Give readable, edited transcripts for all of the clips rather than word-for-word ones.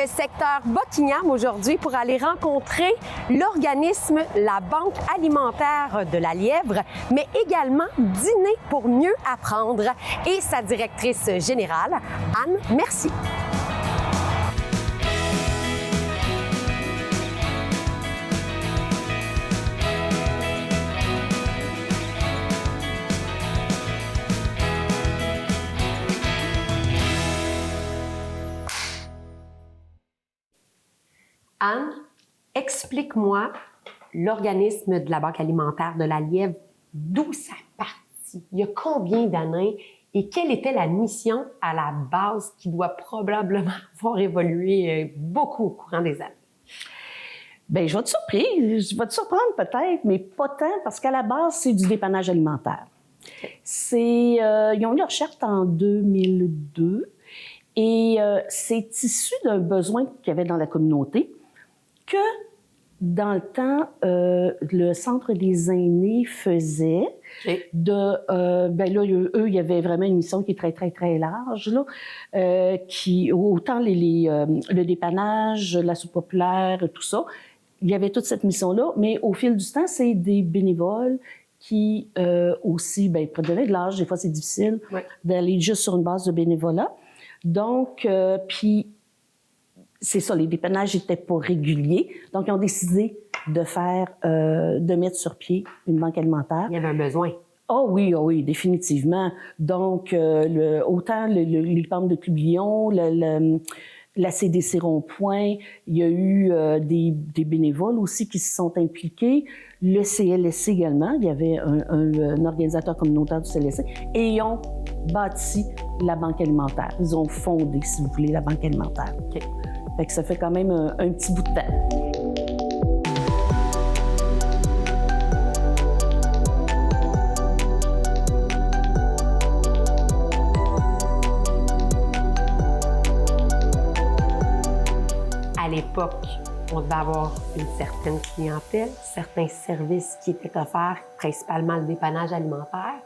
le secteur Buckingham aujourd'hui pour aller rencontrer l'organisme La Banque alimentaire de la Lièvre, mais également Dîner pour mieux apprendre et sa directrice générale, Anne Mercier. Anne, explique-moi l'organisme de la Banque alimentaire de la Lièvre, d'où ça partit, il y a combien d'années et quelle était la mission à la base qui doit probablement avoir évolué beaucoup au courant des années? Bien, je vais te surprendre peut-être, mais pas tant, parce qu'à la base, c'est du dépannage alimentaire. Ils ont eu leur charte en 2002 et c'est issu d'un besoin qu'il y avait dans la communauté que, dans le temps, le Centre des aînés faisait ben là, eux, il y avait vraiment une mission qui est très, très, très large, là, qui, autant le dépannage, la soupe populaire, tout ça, il y avait toute cette mission-là, mais au fil du temps, c'est des bénévoles qui aussi, ben, prenaient de l'âge, des fois c'est difficile d'aller juste sur une base de bénévolat. Donc, puis, c'est ça, les dépannages n'étaient pas réguliers. Donc, ils ont décidé de mettre sur pied une banque alimentaire. Il y avait un besoin. Oh oui, définitivement. Donc, autant les pentes de Clublion, la CDC Rond-Point, il y a eu des bénévoles aussi qui se sont impliqués. Le CLSC également, il y avait un organisateur communautaire du CLSC. Et ils ont bâti la banque alimentaire. Ils ont fondé, si vous voulez, la banque alimentaire. OK. Fait que ça fait quand même un petit bout de temps. À l'époque, on devait avoir une certaine clientèle, certains services qui étaient offerts, principalement le dépannage alimentaire.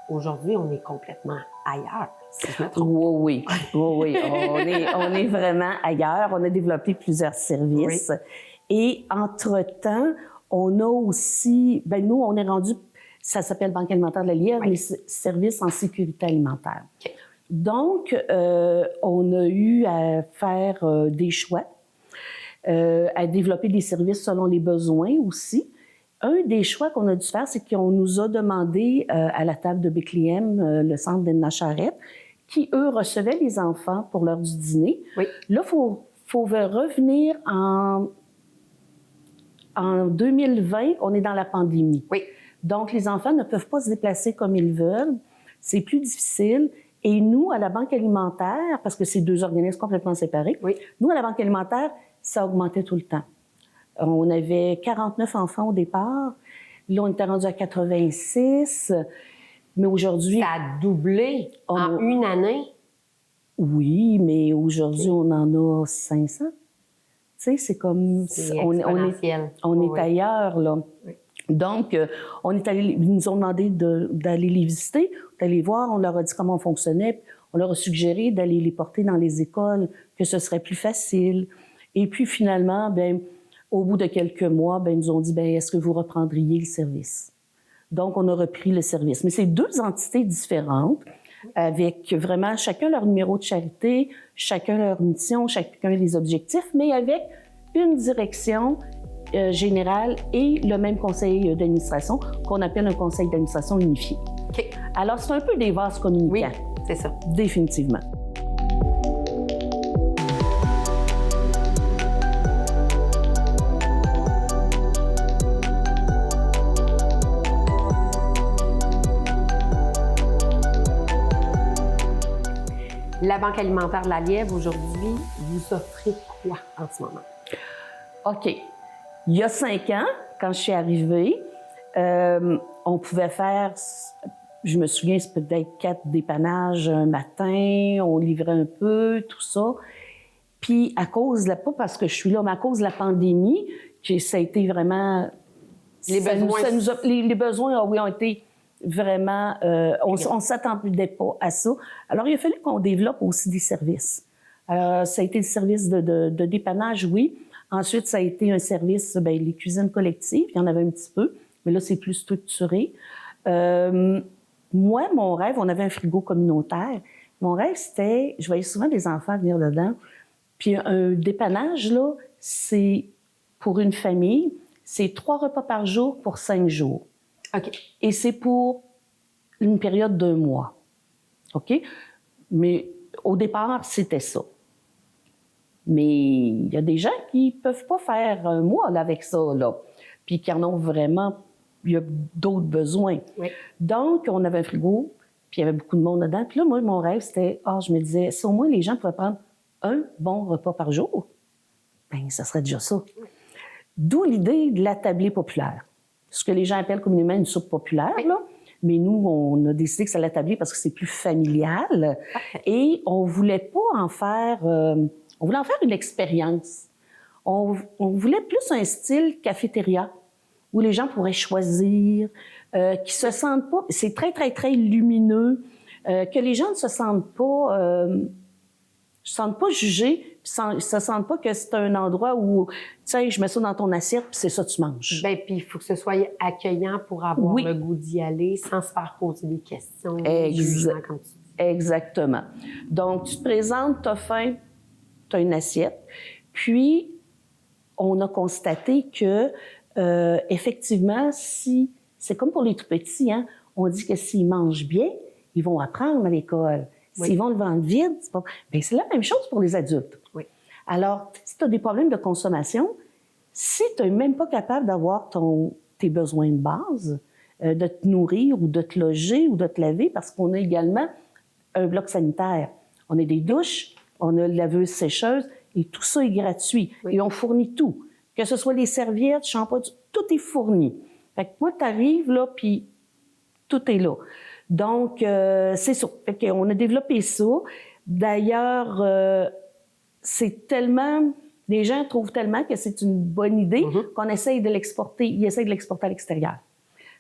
Aujourd'hui, on est complètement ailleurs, si je me trompe. Oui. On est vraiment ailleurs. On a développé plusieurs services. Oui. Et entre-temps, on a aussi... Ben nous, on est rendu... Ça s'appelle Banque alimentaire de la Lièvre, mais services en sécurité alimentaire. Okay. Donc, on a eu à faire des choix, à développer des services selon les besoins aussi. Un des choix qu'on a dû faire, c'est qu'on nous a demandé à la table de Bethléem, le centre d'Edna Charette, qui, eux, recevaient les enfants pour l'heure du dîner. Oui. Là, il faut revenir en 2020, on est dans la pandémie. Oui. Donc, les enfants ne peuvent pas se déplacer comme ils veulent. C'est plus difficile. Et nous, à la Banque alimentaire, parce que c'est deux organismes complètement séparés, nous, à la Banque alimentaire, ça augmentait tout le temps. On avait 49 enfants au départ. Là, on était rendu à 86. Mais aujourd'hui... Ça a doublé en une année? Oui, mais aujourd'hui, on en a 500. Tu sais, c'est comme... On est ailleurs, là. Oui. Donc, ils nous ont demandé d'aller les visiter, d'aller voir. On leur a dit comment on fonctionnait. On leur a suggéré d'aller les porter dans les écoles, que ce serait plus facile. Et puis, finalement, bien... Au bout de quelques mois, ils nous ont dit, est-ce que vous reprendriez le service? Donc, on a repris le service. Mais c'est deux entités différentes, avec vraiment chacun leur numéro de charité, chacun leur mission, chacun les objectifs, mais avec une direction générale et le même conseil d'administration qu'on appelle un conseil d'administration unifié. Okay. Alors, c'est un peu des vases communicants. Oui, c'est ça. Définitivement. La Banque alimentaire de la Lièvre, aujourd'hui, vous offrez quoi en ce moment? OK. Il y a 5 ans, quand je suis arrivée, on pouvait faire, je me souviens, c'est peut-être 4 dépannages un matin, on livrait un peu, tout ça. Puis à cause, pas parce que je suis là, mais à cause de la pandémie, ça a été vraiment... Les besoins, ont été... Vraiment, on ne s'attendait pas à ça. Alors, il a fallu qu'on développe aussi des services. Ça a été le service de dépannage, oui. Ensuite, ça a été un service, les cuisines collectives, il y en avait un petit peu, mais là, c'est plus structuré. Moi, mon rêve, on avait un frigo communautaire. Mon rêve, c'était, je voyais souvent des enfants venir dedans, puis un dépannage, là, c'est pour une famille, c'est 3 repas par jour pour 5 jours. OK. Et c'est pour une période d'1 mois. OK? Mais au départ, c'était ça. Mais il y a des gens qui ne peuvent pas faire 1 mois là, avec ça, là, puis qui en ont vraiment, il y a d'autres besoins. Oui. Donc, on avait un frigo, puis il y avait beaucoup de monde dedans. Puis là, moi, mon rêve, c'était, je me disais, si au moins les gens pouvaient prendre un bon repas par jour, bien, ça serait déjà ça. D'où l'idée de la tablée populaire. Ce que les gens appellent communément une soupe populaire, là. Mais nous, on a décidé que c'est la tablée parce que c'est plus familial. Et on voulait pas en faire... on voulait en faire une expérience. On voulait plus un style cafétéria, où les gens pourraient choisir, qui se sentent pas... C'est très, très, très lumineux, que les gens ne se sentent pas jugés, ne se sentent pas que c'est un endroit où, tu sais, je mets ça dans ton assiette, puis c'est ça que tu manges. Bien, puis il faut que ce soit accueillant pour avoir le goût d'y aller, sans se faire poser des questions. Comme tu dis. Exactement. Donc, tu te présentes, tu as faim, tu as une assiette. Puis, on a constaté que, effectivement, si c'est comme pour les tout-petits, hein, on dit que s'ils mangent bien, ils vont apprendre à l'école. S'ils vont le ventre vide, c'est la même chose pour les adultes. Oui. Alors, si tu as des problèmes de consommation, si tu n'es même pas capable d'avoir tes besoins de base, de te nourrir ou de te loger ou de te laver, parce qu'on a également un bloc sanitaire. On a des douches, on a une laveuse sécheuse, et tout ça est gratuit. Oui. Et on fournit tout. Que ce soit les serviettes, shampoing, tout est fourni. Fait que moi, tu arrives là, puis tout est là. Donc, c'est ça. Fait qu'on a développé ça. D'ailleurs, c'est tellement... Les gens trouvent tellement que c'est une bonne idée qu'on essaye de l'exporter. Ils essayent de l'exporter à l'extérieur.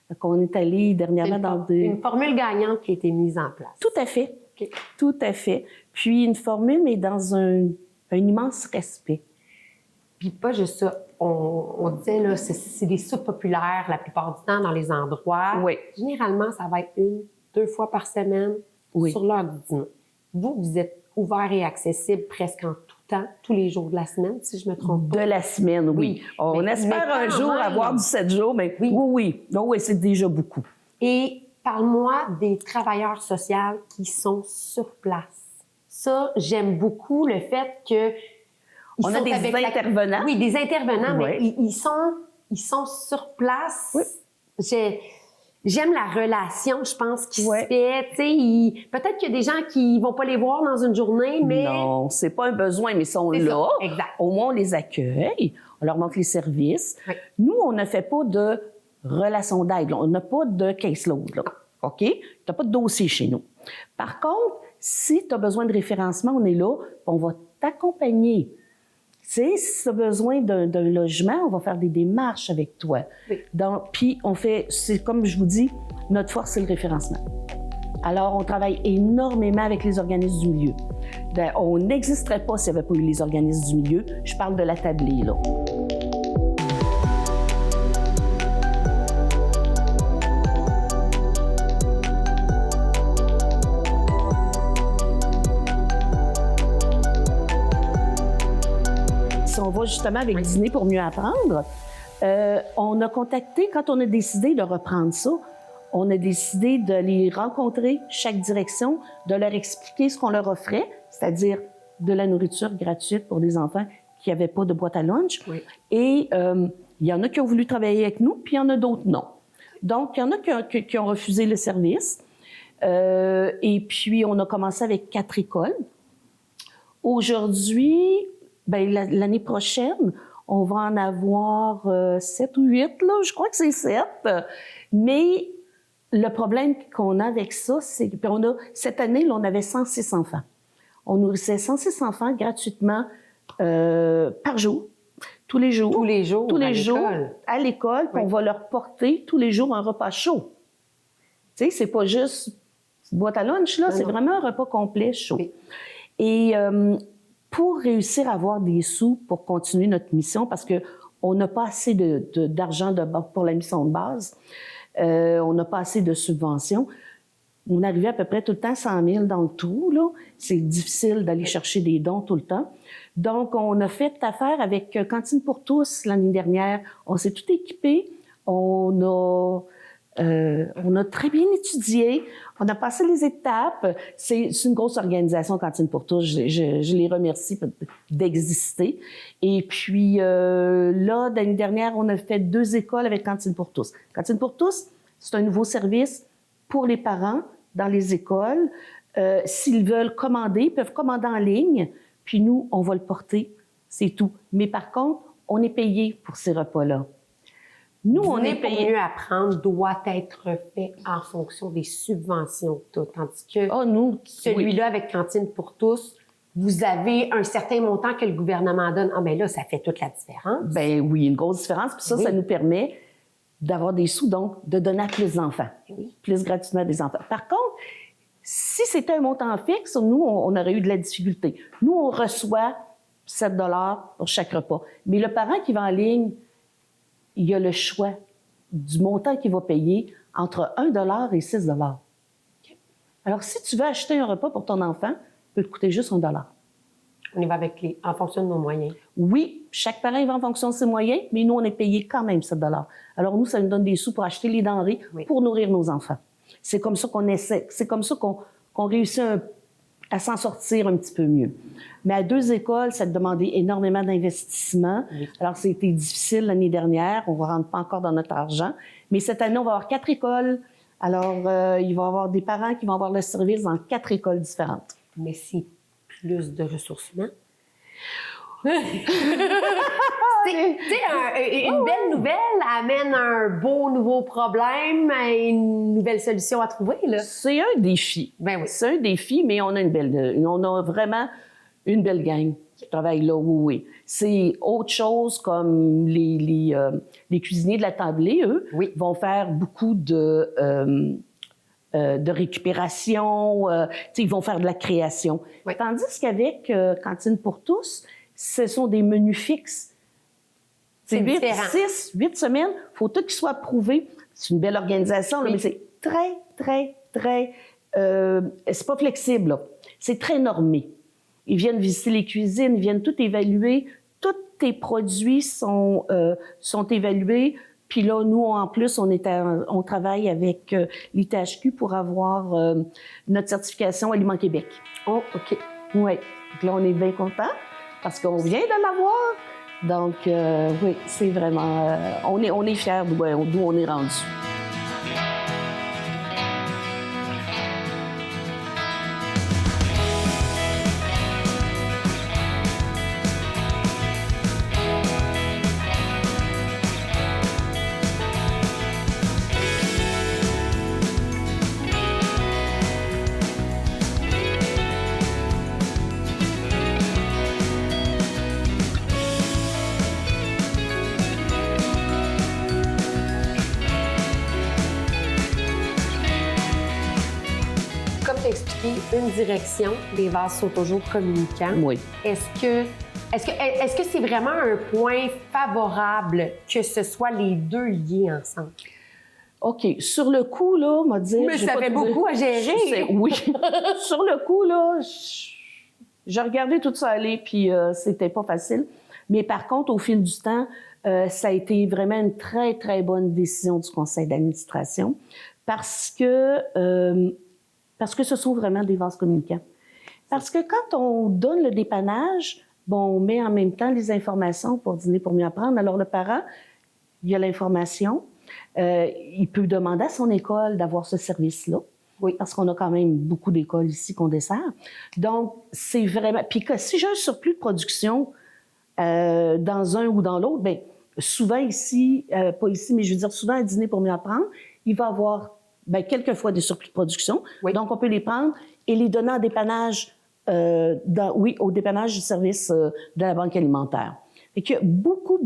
Donc, on est allé dernièrement dans une formule gagnante qui a été mise en place. Tout à fait. Okay. Tout à fait. Puis, une formule, mais dans un immense respect. Puis pas juste ça. On disait, là, c'est des soupes populaires la plupart du temps dans les endroits. Oui. Généralement, ça va être 1-2 fois par semaine sur l'heure du dîner. Vous êtes ouvert et accessible presque en tout temps, tous les jours de la semaine, si je me trompe pas. De la semaine, oui. On espère un jour avoir du 7 jours, mais oui. Non, oui, c'est déjà beaucoup. Et parle-moi des travailleurs sociaux qui sont sur place. Ça, j'aime beaucoup le fait que on a des intervenants. Oui, des intervenants, mais ils sont sur place. Oui. J'aime la relation, je pense, qui se fait. Peut-être qu'il y a des gens qui vont pas les voir dans une journée, mais... Non, c'est pas un besoin, mais ils sont là. Exact. Au moins, on les accueille, on leur montre les services. Oui. Nous, on ne fait pas de relation d'aide. On n'a pas de caseload, là. OK? Tu n'as pas de dossier chez nous. Par contre, si tu as besoin de référencement, on est là, on va t'accompagner. Tu sais, si tu as besoin d'un logement, on va faire des démarches avec toi. Oui. Donc, puis on fait, c'est comme je vous dis, notre force, c'est le référencement. Alors, on travaille énormément avec les organismes du milieu. On n'existerait pas s'il n'y avait pas eu les organismes du milieu. Je parle de la tablée, là. Si on va justement avec Dîner pour mieux apprendre, on a contacté, quand on a décidé de reprendre ça, on a décidé de les rencontrer, chaque direction, de leur expliquer ce qu'on leur offrait, c'est-à-dire de la nourriture gratuite pour des enfants qui n'avaient pas de boîte à lunch. Oui. Et il y en a qui ont voulu travailler avec nous, puis il y en a d'autres non. Donc, il y en a qui ont refusé le service. Et puis, on a commencé avec 4 écoles. Aujourd'hui, l'année prochaine, on va en avoir 7 ou 8, là, je crois que c'est 7. Mais le problème qu'on a avec ça, c'est que cette année, là, on avait 106 enfants. On nourrissait 106 enfants gratuitement par jour, tous les jours. Tous les jours à l'école. Puis on va leur porter tous les jours un repas chaud. Tu sais, c'est pas juste une boîte à lunch, là, c'est vraiment un repas complet chaud. Oui. Et pour réussir à avoir des sous pour continuer notre mission, parce qu'on n'a pas assez d'argent pour la mission de base, on n'a pas assez de subventions. On arrivait à peu près tout le temps 100 000 dans le trou, là. C'est difficile d'aller chercher des dons tout le temps. Donc, on a fait affaire avec Cantine pour tous l'année dernière. On s'est tout équipé. On a très bien étudié. On a passé les étapes. C'est une grosse organisation, Cantine pour tous. Je les remercie d'exister. Et puis, là, l'année dernière, on a fait 2 écoles avec Cantine pour tous. Cantine pour tous, c'est un nouveau service pour les parents dans les écoles. S'ils veulent commander, ils peuvent commander en ligne, puis nous, on va le porter, c'est tout. Mais par contre, on est payé pour ces repas-là. Nous, on est payé. Pour mieux apprendre doit être fait en fonction des subventions, tandis que celui-là, avec Cantine pour tous, vous avez un certain montant que le gouvernement donne. Ah, bien là, ça fait toute la différence. Ben oui, une grosse différence. Puis ça nous permet d'avoir des sous, donc de donner à plus d'enfants, plus gratuitement à des enfants. Par contre, si c'était un montant fixe, nous, on aurait eu de la difficulté. Nous, on reçoit 7 $ pour chaque repas. Mais le parent qui va en ligne, il a le choix du montant qu'il va payer entre 1 $ et 6 $. Okay. Alors, si tu veux acheter un repas pour ton enfant, il peut te coûter juste 1 $. On y va en fonction de nos moyens. Oui, chaque parent y va en fonction de ses moyens, mais nous, on est payé quand même 7 $. Alors, nous, ça nous donne des sous pour acheter les denrées pour nourrir nos enfants. C'est comme ça qu'on essaie, c'est comme ça qu'on réussit à s'en sortir un petit peu mieux. Mais à 2 écoles, ça demandait énormément d'investissement. Oui. Alors, c'était difficile l'année dernière. On ne rentre pas encore dans notre argent. Mais cette année, on va avoir 4 écoles. Alors, il va y avoir des parents qui vont avoir le service dans 4 écoles différentes. Mais c'est plus de ressourcement. Une belle nouvelle amène un beau nouveau problème et une nouvelle solution à trouver, là. C'est un défi. Ben oui. C'est un défi, mais on a vraiment une belle gang qui travaille là, oui. C'est autre chose comme les cuisiniers de la tablée, eux, vont faire beaucoup de récupération, ils vont faire de la création. Oui. Tandis qu'avec Cantine pour tous, ce sont des menus fixes. C'est 8 semaines, il faut tout qu'il soit approuvé. C'est une belle organisation, là, mais c'est très, très, très... c'est pas flexible, là. C'est très normé. Ils viennent visiter les cuisines, ils viennent tout évaluer. Tous tes produits sont évalués. Puis là, nous, en plus, on travaille avec l'ITHQ pour avoir notre certification Aliments Québec. Oh, OK. Oui. Donc là, on est bien contents parce qu'on vient de l'avoir. Donc, oui, c'est vraiment... on est fiers d'où on est rendu. Une direction, les vases sont toujours communicants. Oui. Est-ce que c'est vraiment un point favorable que ce soit les 2 liés ensemble? OK. Sur le coup, là, on m'a dit... Mais ça fait beaucoup à gérer. Oui. Sur le coup, là, j'ai regardé tout ça aller, puis c'était pas facile. Mais par contre, au fil du temps, ça a été vraiment une très, très bonne décision du conseil d'administration parce que ce sont vraiment des vases communicants. Parce que quand on donne le dépannage, on met en même temps les informations pour dîner pour mieux apprendre. Alors, le parent, il a l'information. Il peut demander à son école d'avoir ce service-là. Oui. Parce qu'on a quand même beaucoup d'écoles ici qu'on dessert. Donc, c'est vraiment... Puis que si j'ai un surplus de production dans un ou dans l'autre, bien, souvent ici, pas ici, mais je veux dire souvent à dîner pour mieux apprendre, il va avoir... Bien, quelquefois des surplus de production. Oui. Donc, on peut les prendre et les donner en dépannage, au dépannage du service de la banque alimentaire. Fait qu'il y a beaucoup.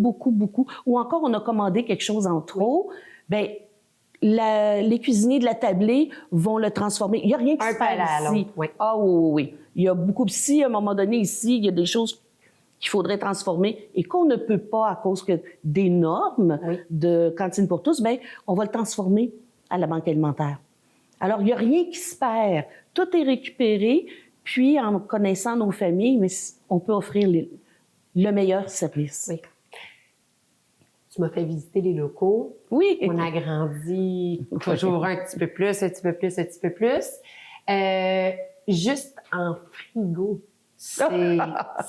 Ou encore, on a commandé quelque chose en trop, bien, les cuisiniers de la tablée vont le transformer. Il n'y a rien qui se perd ici. Oui. Ah oui. Il y a beaucoup, si à un moment donné ici, il y a des choses qu'il faudrait transformer et qu'on ne peut pas à cause des normes de Cantine pour tous, bien, on va le transformer à la banque alimentaire. Alors, il n'y a rien qui se perd. Tout est récupéré, puis en connaissant nos familles, mais on peut offrir le meilleur service. Oui. Tu m'as fait visiter les locaux. Oui. On a grandi toujours un petit peu plus, un petit peu plus, un petit peu plus. Juste en frigo, ça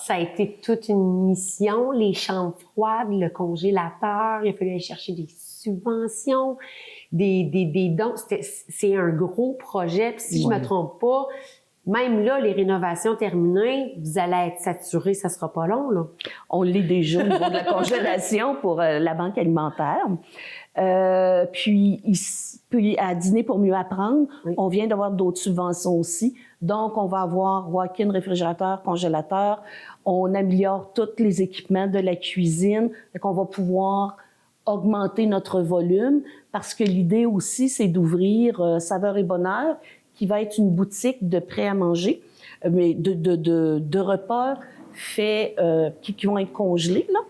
a été toute une mission. Les chambres froides, le congélateur, il a fallu aller chercher des subventions, des dons. C'est un gros projet. Puis si je me trompe pas, même là, les rénovations terminées, vous allez être saturés, ça sera pas long, là. On l'est déjà au niveau de la congélation pour la banque alimentaire. Puis à Dîner pour mieux apprendre, on vient d'avoir d'autres subventions aussi. Donc, on va avoir walk-in, réfrigérateur, congélateur. On améliore tous les équipements de la cuisine. Fait qu'on va pouvoir augmenter notre volume parce que l'idée aussi, c'est d'ouvrir Saveur et Bonheur, qui va être une boutique de prêt à manger, mais de repas faits qui vont être congelés, là.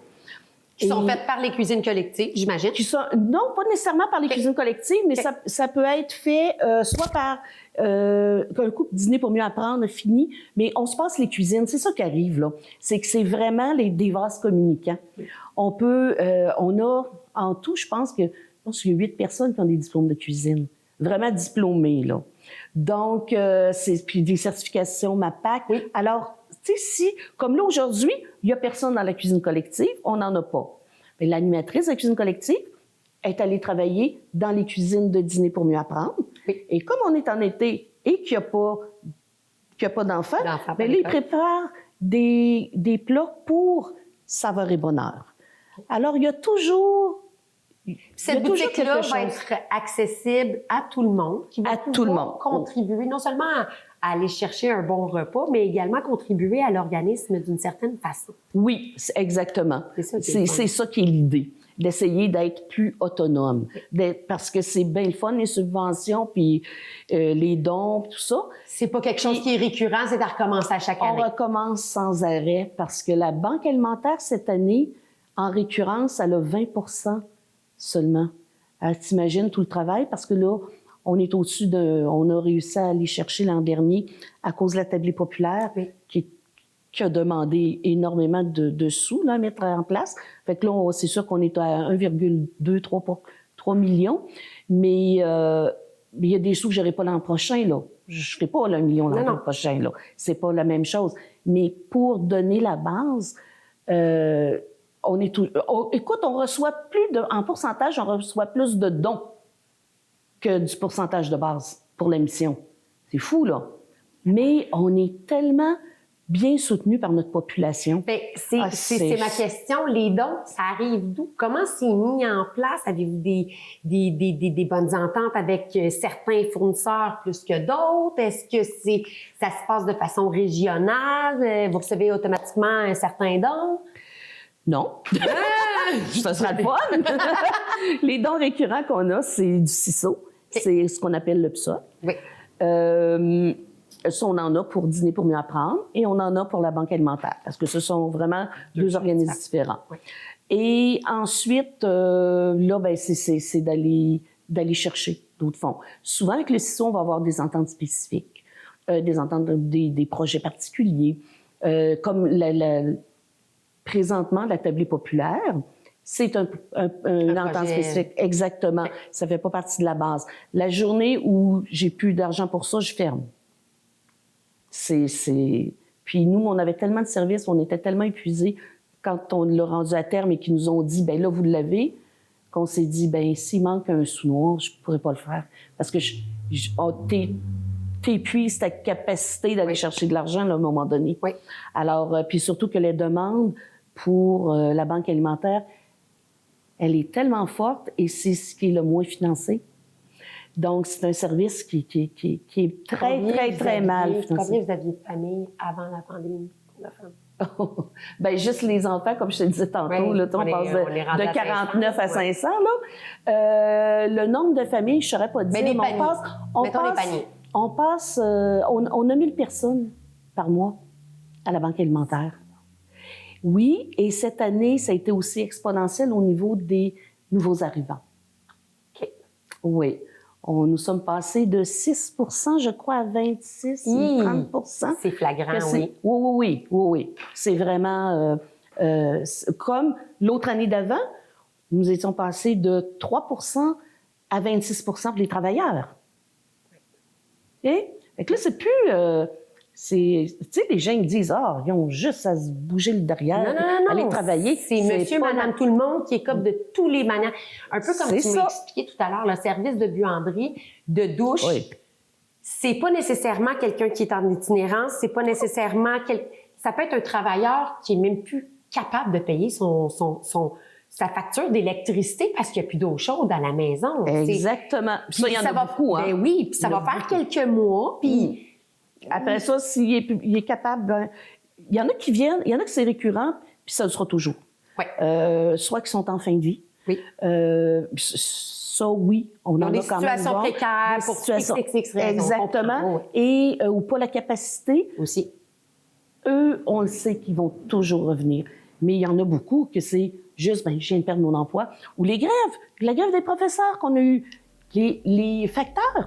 Qui sont faites par les cuisines collectives, j'imagine? Non, pas nécessairement par les cuisines collectives, mais ça peut être fait soit par un couple Dîner pour mieux apprendre, fini, mais on se passe les cuisines. C'est ça qui arrive, là. C'est que c'est vraiment des vases communicants. On a en tout, je pense qu'il y a 8 personnes qui ont des diplômes de cuisine. Vraiment diplômés, là. Donc, puis des certifications MAPAC. Oui. Alors, tu sais, si, comme là, aujourd'hui, il n'y a personne dans la cuisine collective, on n'en a pas. Mais l'animatrice de la cuisine collective est allée travailler dans les cuisines de Dîner pour mieux apprendre. Oui. Et comme on est en été et qu'il n'y a pas d'enfants, bien, là, ils préparent des plats pour Saveur et Bonheur. Alors, il y a toujours... Cette boutique-là va être accessible à tout le monde, qui va contribuer non seulement à aller chercher un bon repas, mais également contribuer à l'organisme d'une certaine façon. Oui, exactement. C'est ça qui est l'idée, d'essayer d'être plus autonome, parce que c'est bien le fun, les subventions, puis les dons, tout ça. C'est pas quelque chose qui est récurrent, c'est à recommencer à chaque année. On recommence sans arrêt, parce que la Banque alimentaire, cette année, en récurrence, elle a 20% seulement. Alors, t'imagines tout le travail, parce que là, on est au-dessus on a réussi à aller chercher l'an dernier, à cause de la tablée populaire, qui a demandé énormément de sous là, à mettre en place. Fait que là, c'est sûr qu'on est à 1,3 millions, mais il y a des sous que je n'aurai pas l'an prochain, là. Je ne ferai pas le 1 million l'an prochain, là. C'est pas la même chose. Mais pour donner la base, écoute, on reçoit en pourcentage, on reçoit plus de dons que du pourcentage de base pour la mission. C'est fou, là. Mais on est tellement bien soutenu par notre population. Bien, c'est ma question. Les dons, ça arrive d'où? Comment c'est mis en place? Avez-vous des bonnes ententes avec certains fournisseurs plus que d'autres? Est-ce que ça se passe de façon régionale? Vous recevez automatiquement un certain don? Non. Ça sera le fun. Les dons récurrents qu'on a, c'est du CISO. C'est ce qu'on appelle le PSA. Oui. Ça, on en a pour Dîner pour mieux apprendre et on en a pour la Banque alimentaire, parce que ce sont vraiment deux organismes différents. Oui. Et ensuite, là, ben, c'est d'aller chercher d'autres fonds. Souvent, avec le CISO, on va avoir des ententes spécifiques, des ententes des projets particuliers, comme présentement, la tablée populaire, c'est une entente spécifique. Exactement. Ça ne fait pas partie de la base. La journée où j'ai plus d'argent pour ça, je ferme. Puis nous, on avait tellement de services, on était tellement épuisés quand on l'a rendu à terme et qu'ils nous ont dit, ben là, vous l'avez, qu'on s'est dit, ben s'il manque un sou noir, je ne pourrais pas le faire. Parce que t'épuises ta capacité d'aller chercher de l'argent là, à un moment donné. Oui. Alors, puis surtout que les demandes pour la Banque alimentaire, elle est tellement forte et c'est ce qui est le moins financé. Donc, c'est un service qui est très mal financé. Combien vous aviez de familles avant la pandémie? Bien, juste les enfants, comme je te disais tantôt, là, on passe de 49 à 500. Là. Le nombre de familles, je ne saurais pas dire, mais on passe, on a 1000 personnes par mois à la Banque alimentaire. Oui, et cette année, ça a été aussi exponentiel au niveau des nouveaux arrivants. OK. Oui. Nous sommes passés de 6 je crois, à 26 ou 30 C'est flagrant, oui. Oui. C'est vraiment comme l'autre année d'avant, nous étions passés de 3 à 26 pour les travailleurs. Et là, c'est plus... tu sais, les gens ils disent, ils ont juste à se bouger le derrière, Non. aller travailler. C'est monsieur, madame, tout le monde qui est comme de tous les manières. Un peu comme tu m'as expliqué tout à l'heure, le service de buanderie, de douche, c'est pas nécessairement quelqu'un qui est en itinérance, c'est pas nécessairement... Ça peut être un travailleur qui est même plus capable de payer sa facture d'électricité parce qu'il n'y a plus d'eau chaude à la maison. Exactement. Puis ça, il y en a beaucoup, hein? Ben oui, puis ça va faire quelques mois, puis... Après ça, s'il est capable... il y en a qui viennent, il y en a que c'est récurrent, puis ça le sera toujours. Ouais. Soit qui sont en fin de vie. Oui. Ça, oui, on en a quand même. Des situations précaires pour XXX raisons. Exactement. Et ou pas la capacité. Aussi. Eux, on le sait qu'ils vont toujours revenir. Mais il y en a beaucoup que c'est juste, je viens de perdre mon emploi. Ou les grèves. La grève des professeurs qu'on a eu. Les facteurs.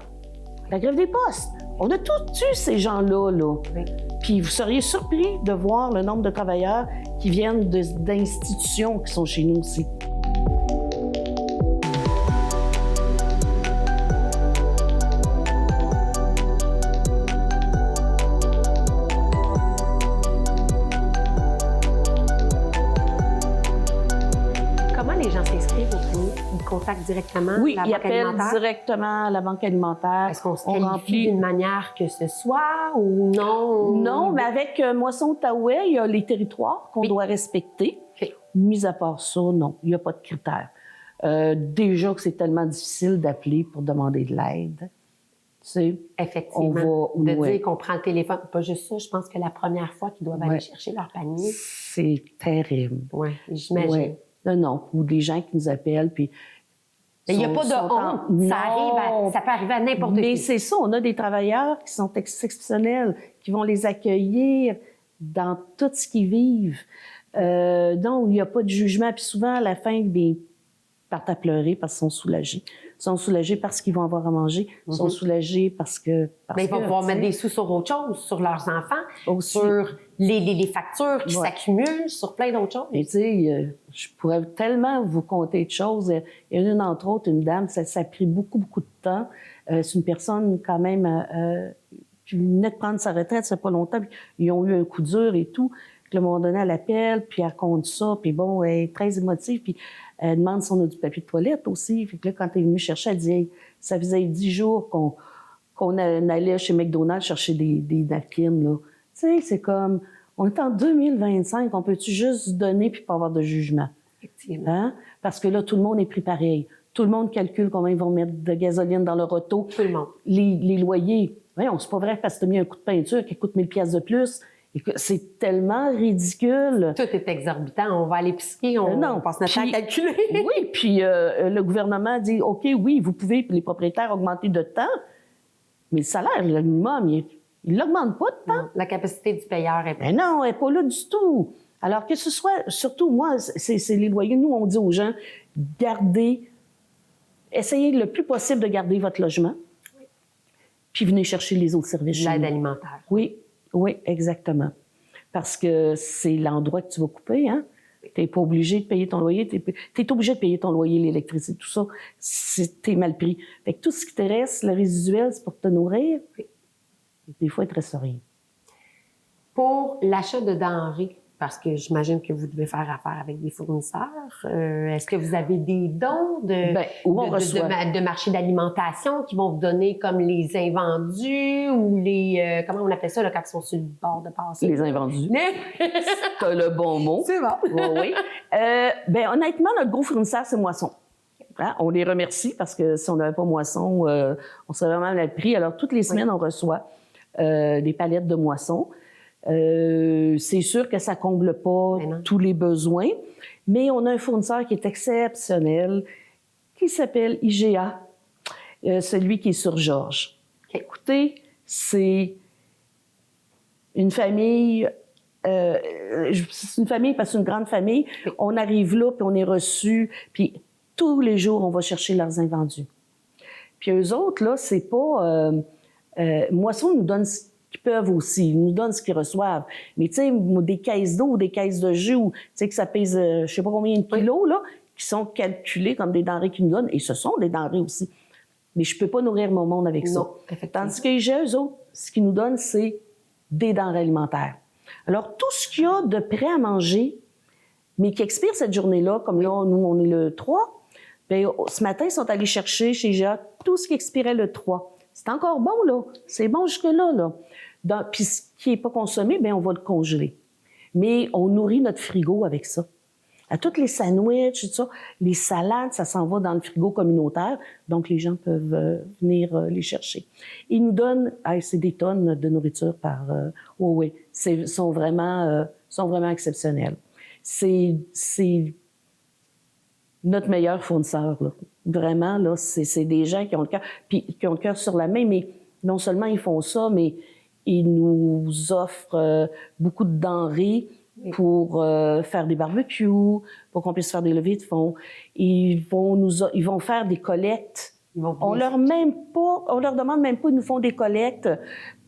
La grève des postes. On a tous eu ces gens-là. Oui. Puis vous seriez surpris de voir le nombre de travailleurs qui viennent d'institutions qui sont chez nous aussi. Comment les gens s'inscrivent au clinique? Ils contactent directement la Banque alimentaire? Oui, ils appellent directement la Banque alimentaire. Est-ce qu'on se qualifie d'une manière que ce soit ou non? Non, mais avec Moisson Outaouais, il y a les territoires qu'on doit respecter. Okay. Mis à part ça, non, il n'y a pas de critères. Déjà que c'est tellement difficile d'appeler pour demander de l'aide. Effectivement. Dire qu'on prend le téléphone. Pas juste ça, je pense que la première fois qu'ils doivent aller chercher leur panier. C'est terrible. Oui, j'imagine. Ouais. Non. Ou des gens qui nous appellent, puis... Il n'y a pas de honte. Ça peut arriver à n'importe qui. Mais c'est ça, on a des travailleurs qui sont exceptionnels, qui vont les accueillir dans tout ce qu'ils vivent. Donc, il n'y a pas de jugement. Puis souvent, à la fin, ils partent à pleurer parce qu'ils sont soulagés. Ils sont soulagés parce qu'ils vont avoir à manger. Ils sont soulagés parce que... ils vont pouvoir mettre des sous sur autre chose, sur leurs enfants, sur les factures qui s'accumulent, sur plein d'autres choses. Et tu sais, je pourrais tellement vous conter de choses. Il y en a une, entre autres, une dame, ça a pris beaucoup de temps. C'est une personne quand même qui venait de prendre sa retraite, ça fait pas longtemps, puis ils ont eu un coup dur et tout. Puis à un moment donné, elle appelle, puis elle raconte ça, puis bon, elle est très émotive, puis elle demande si on a du papier de toilette aussi. Puis là, quand elle est venue chercher, elle dit hey, ça faisait 10 jours qu'on allait chez McDonald's chercher des napkins, là. Tu sais, c'est comme, on est en 2025, on peut-tu juste donner puis pas avoir de jugement? Effectivement. Hein? Parce que là, tout le monde est pris pareil. Tout le monde calcule combien ils vont mettre de gasoline dans leur auto. Tout le monde. Les loyers, voyons, c'est pas vrai parce que tu as mis un coup de peinture qui coûte 1000 $. De plus. C'est tellement ridicule. Tout est exorbitant. On va à l'épicerie, on passe notre temps à calculer. Oui, puis le gouvernement dit, OK, oui, vous pouvez, les propriétaires, augmenter de temps, mais le salaire, le minimum, il l'augmente pas de temps. Non, la capacité du payeur est... Mais non, elle n'est pas là du tout. Alors que ce soit, surtout, moi, c'est les loyers. Nous, on dit aux gens, essayez le plus possible de garder votre logement, puis venez chercher les autres services. L'aide alimentaire. Oui, exactement. Parce que c'est l'endroit que tu vas couper, hein? Tu n'es pas obligé de payer ton loyer. Tu es obligé de payer ton loyer, l'électricité, tout ça. T'es mal pris. Fait que tout ce qui te reste, le résiduel, c'est pour te nourrir. Des fois, il ne te reste rien. Pour l'achat de denrées, parce que j'imagine que vous devez faire affaire avec des fournisseurs, est-ce que vous avez des dons de marchés d'alimentation qui vont vous donner comme les invendus ou les... comment on appelle ça là, quand ils sont sur le bord de passer? Les invendus. T'as le bon mot. C'est bon. Oui. Honnêtement, notre gros fournisseur, c'est Moisson. Hein? On les remercie parce que si on n'avait pas Moisson, on serait vraiment mal pris. Alors, toutes les semaines, on reçoit des palettes de Moisson. C'est sûr que ça comble pas tous les besoins, mais on a un fournisseur qui est exceptionnel, qui s'appelle IGA, celui qui est sur Georges. Écoutez, c'est Une famille, c'est une famille parce que c'est une grande famille. On arrive là, puis on est reçu, puis tous les jours, on va chercher leurs invendus. Puis eux autres, là, c'est pas... Moisson nous donne ce qu'ils peuvent aussi, ils nous donnent ce qu'ils reçoivent. Mais tu sais, des caisses d'eau, des caisses de jus, tu sais que ça pèse je sais pas combien de kilos, là, qui sont calculés comme des denrées qu'ils nous donnent, et ce sont des denrées aussi. Mais je peux pas nourrir mon monde avec ça. Tandis que eux autres, ce qu'ils nous donnent, c'est des denrées alimentaires. Alors, tout ce qu'il y a de prêt à manger, mais qui expire cette journée-là, comme là, nous, on est le 3, bien, ce matin, ils sont allés chercher chez Jacques tout ce qui expirait le 3. C'est encore bon, là. C'est bon jusque-là, là. Puis ce qui n'est pas consommé, bien, on va le congeler. Mais on nourrit notre frigo avec ça. À toutes les sandwichs, tout ça, les salades, ça s'en va dans le frigo communautaire, donc les gens peuvent venir les chercher. Ils nous donnent, c'est des tonnes de nourriture par... oui, sont vraiment exceptionnels. C'est notre meilleur fournisseur, là. Vraiment, là, c'est des gens qui ont le cœur sur la main, mais non seulement ils font ça, mais ils nous offrent beaucoup de denrées pour faire des barbecues, pour qu'on puisse faire des levées de fonds. Ils vont faire des collectes. On leur demande même pas, ils nous font des collectes.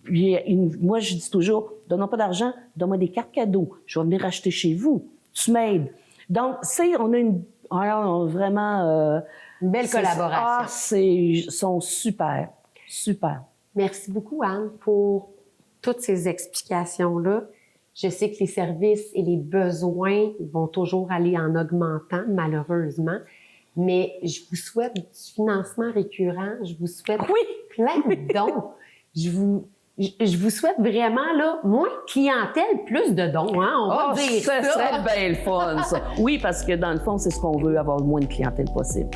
Puis, moi, je dis toujours, donne-moi pas d'argent, donne-moi des cartes cadeaux. Je vais venir acheter chez vous. Tu m'aides. Donc, on a vraiment... une belle collaboration. Ils sont super, super. Merci beaucoup, Anne, pour toutes ces explications-là. Je sais que les services et les besoins vont toujours aller en augmentant, malheureusement, mais je vous souhaite du financement récurrent, je vous souhaite plein de dons. Je vous souhaite vraiment, là, moins de clientèle, plus de dons, hein? On va dire ça. Ça serait bien le fun, ça. Oui, parce que dans le fond, c'est ce qu'on veut, avoir le moins de clientèle possible.